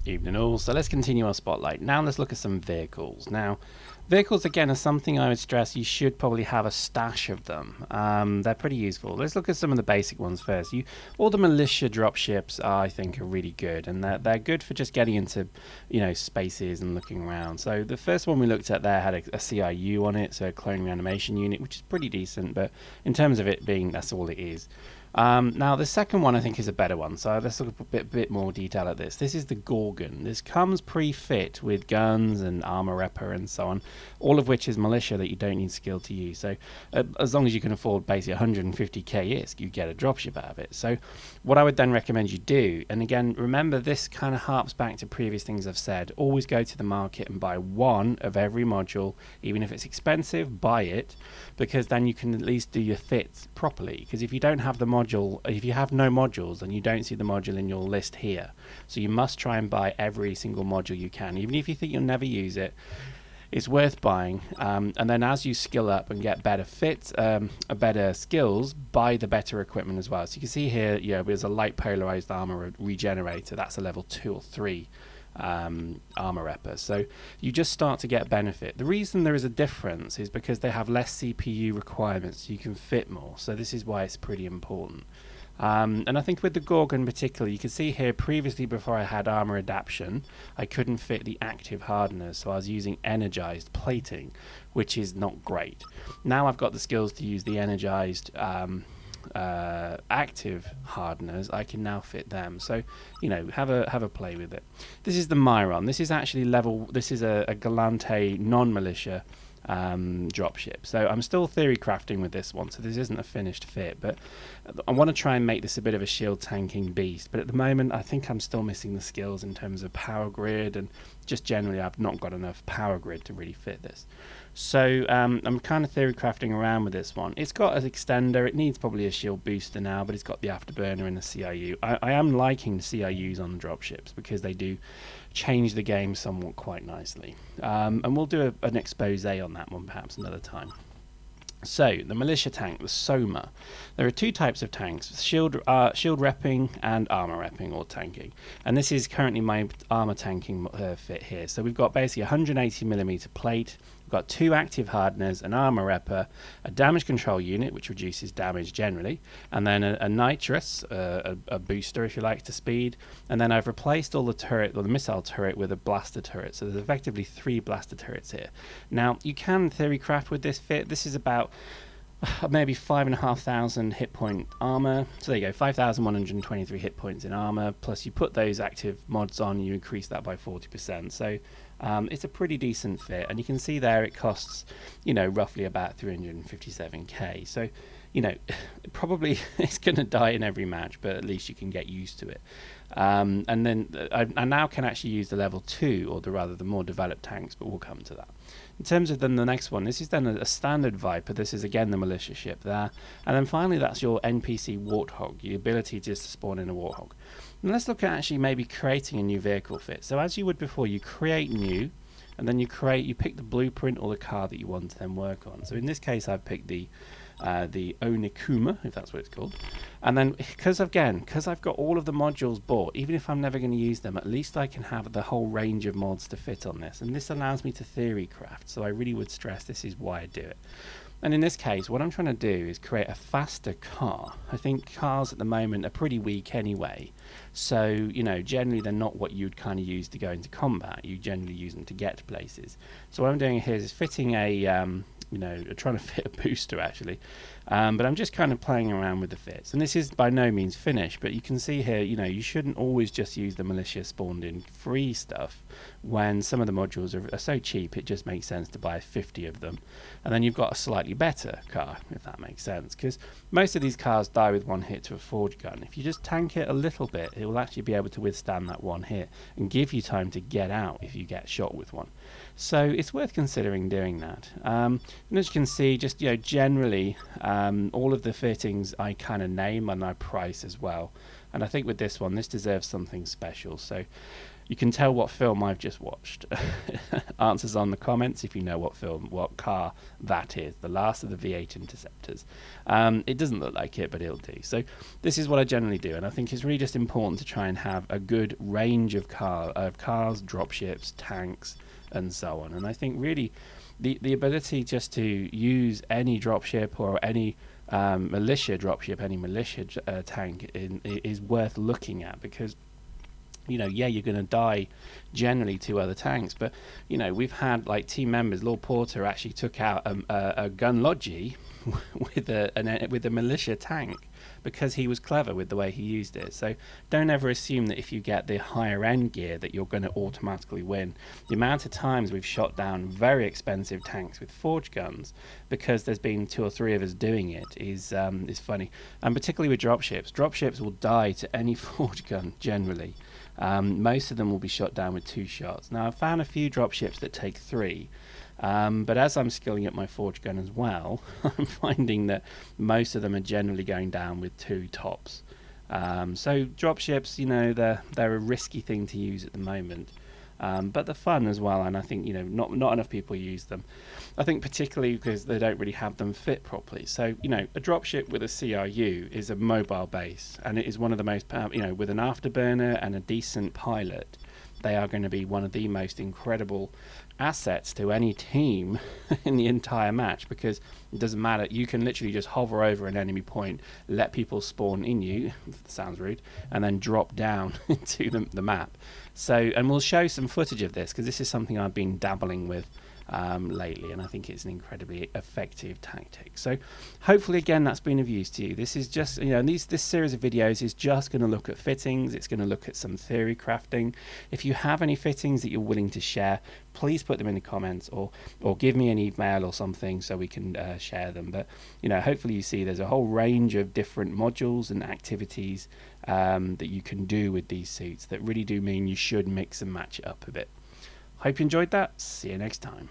Evening all. So let's continue our spotlight. Now let's look at some vehicles. Now, vehicles again are something I would stress you should probably have a stash of them. They're pretty useful. Let's look at some of the basic ones first. All the militia dropships I think are really good, and they're good for just getting into spaces and looking around. So the first one we looked at there had a CIU on it, so a clone reanimation unit, which is pretty decent, but in terms of it being that's all it is. Now the second one I think is a better one, so let's look a bit more detail at this. This is the Gorgon. This comes pre-fit with guns and armor repper and so on, all of which is militia that you don't need skill to use. So as long as you can afford basically 150k ISK, you get a dropship out of it. So what I would then recommend you do, and again remember this kind of harps back to previous things I've said, always go to the market and buy one of every module. Even if it's expensive, buy it, because then you can at least do your fits properly. Because if you don't have the module, if you have no modules, then you don't see the module in your list here. So you must try and buy every single module you can, even if you think you'll never use it. It's worth buying, and then as you skill up and get better fits, better skills, buy the better equipment as well. So you can see here, there's a light polarized armor regenerator. That's a level 2 or 3 armor repper. So you just start to get benefit. The reason there is a difference is because they have less CPU requirements, so you can fit more. So this is why it's pretty important. And I think with the Gorgon in particular, you can see here previously before I had armor adaptation, I couldn't fit the active hardeners, so I was using energized plating, which is not great. Now I've got the skills to use the energized active hardeners. I can now fit them, so have a play with it. This is the Myron. This is actually this is a Galante non-militia dropship. So I'm still theory crafting with this one, so this isn't a finished fit, but I want to try and make this a bit of a shield tanking beast. But at the moment I think I'm still missing the skills in terms of power grid, and just generally I've not got enough power grid to really fit this. So I'm kind of theory crafting around with this one. It's got an extender. It needs probably a shield booster now, but it's got the afterburner and the CIU. I am liking the CIUs on the dropships because they do change the game somewhat quite nicely. And we'll do an expose on that one perhaps another time. So the militia tank, the Soma. There are two types of tanks: shield repping and armor repping or tanking. And this is currently my armor tanking fit here. So we've got basically 180mm plate. We've got 2 active hardeners, an armor repper, a damage control unit which reduces damage generally, and then a nitrous, a booster if you like to speed. And then I've replaced all the turret, or the missile turret, with a blaster turret. So there's effectively 3 blaster turrets here. Now you can theory craft with this fit. This is about maybe 5,500 hit point armor. So there you go, 5,123 hit points in armor, plus you put those active mods on, you increase that by 40%. So it's a pretty decent fit, and you can see there it costs roughly about 357k. So probably it's going to die in every match, but at least you can get used to it. And then I now can actually use the level 2, or the more developed tanks, but we'll come to that. In terms of then the next one, this is then a standard Viper. This is again the militia ship there. And then finally that's your NPC Warthog, the ability just to spawn in a Warthog. And let's look at actually maybe creating a new vehicle fit. So as you would before, you create new, and then you pick the blueprint or the car that you want to then work on. So in this case I've picked the Onikuma, if that's what it's called. And then because I've got all of the modules bought, even if I'm never going to use them, at least I can have the whole range of mods to fit on this, and this allows me to theory craft. So I really would stress this is why I do it. And in this case what I'm trying to do is create a faster car. I think cars at the moment are pretty weak anyway, so generally they're not what you'd kind of use to go into combat. You generally use them to get to places. So what I'm doing here is fitting trying to fit a booster actually, but I'm just kind of playing around with the fits, and this is by no means finished. But you can see here, you shouldn't always just use the militia spawned in free stuff when some of the modules are so cheap. It just makes sense to buy 50 of them, and then you've got a slightly better car, if that makes sense, because most of these cars die with one hit to a forge gun. If you just tank it a little bit, it will actually be able to withstand that one hit and give you time to get out if you get shot with one. So it's worth considering doing that. And as you can see, just generally all of the fittings I kind of name and I price as well. And I think with this one, this deserves something special. So You can tell what film I've just watched. Answers on the comments if you know what car that is. The last of the V8 Interceptors. It doesn't look like it, but it'll do. So this is what I generally do, and I think it's really just important to try and have a good range of cars, dropships, tanks, and so on. And I think really the ability just to use any dropship or any militia dropship, any militia tank is worth looking at, because yeah, you're going to die generally to other tanks, but we've had like team members. Lord Porter actually took out a Gunlogi with a militia tank because he was clever with the way he used it. So don't ever assume that if you get the higher end gear that you're going to automatically win. The amount of times we've shot down very expensive tanks with forge guns because there's been 2 or 3 of us doing it is funny, and particularly with dropships. Dropships will die to any forge gun generally. Most of them will be shot down with 2 shots. Now I've found a few dropships that take 3. But as I'm skilling up my forge gun as well, I'm finding that most of them are generally going down with 2 tops. So dropships, they're a risky thing to use at the moment, but they're fun as well. And I think not enough people use them. I think particularly because they don't really have them fit properly. So a dropship with a CRU is a mobile base, and it is one of the most with an afterburner and a decent pilot. They are going to be one of the most incredible assets to any team in the entire match, because it doesn't matter. You can literally just hover over an enemy point, let people spawn in you, sounds rude, and then drop down into the map. So, and we'll show some footage of this because this is something I've been dabbling with lately, and I think it's an incredibly effective tactic. So hopefully again that's been of use to you. This is just this series of videos is just going to look at fittings. It's going to look at some theory crafting. If you have any fittings that you're willing to share, please put them in the comments, or give me an email or something so we can share them. But hopefully you see there's a whole range of different modules and activities that you can do with these suits that really do mean you should mix and match it up a bit. Hope you enjoyed that. See you next time.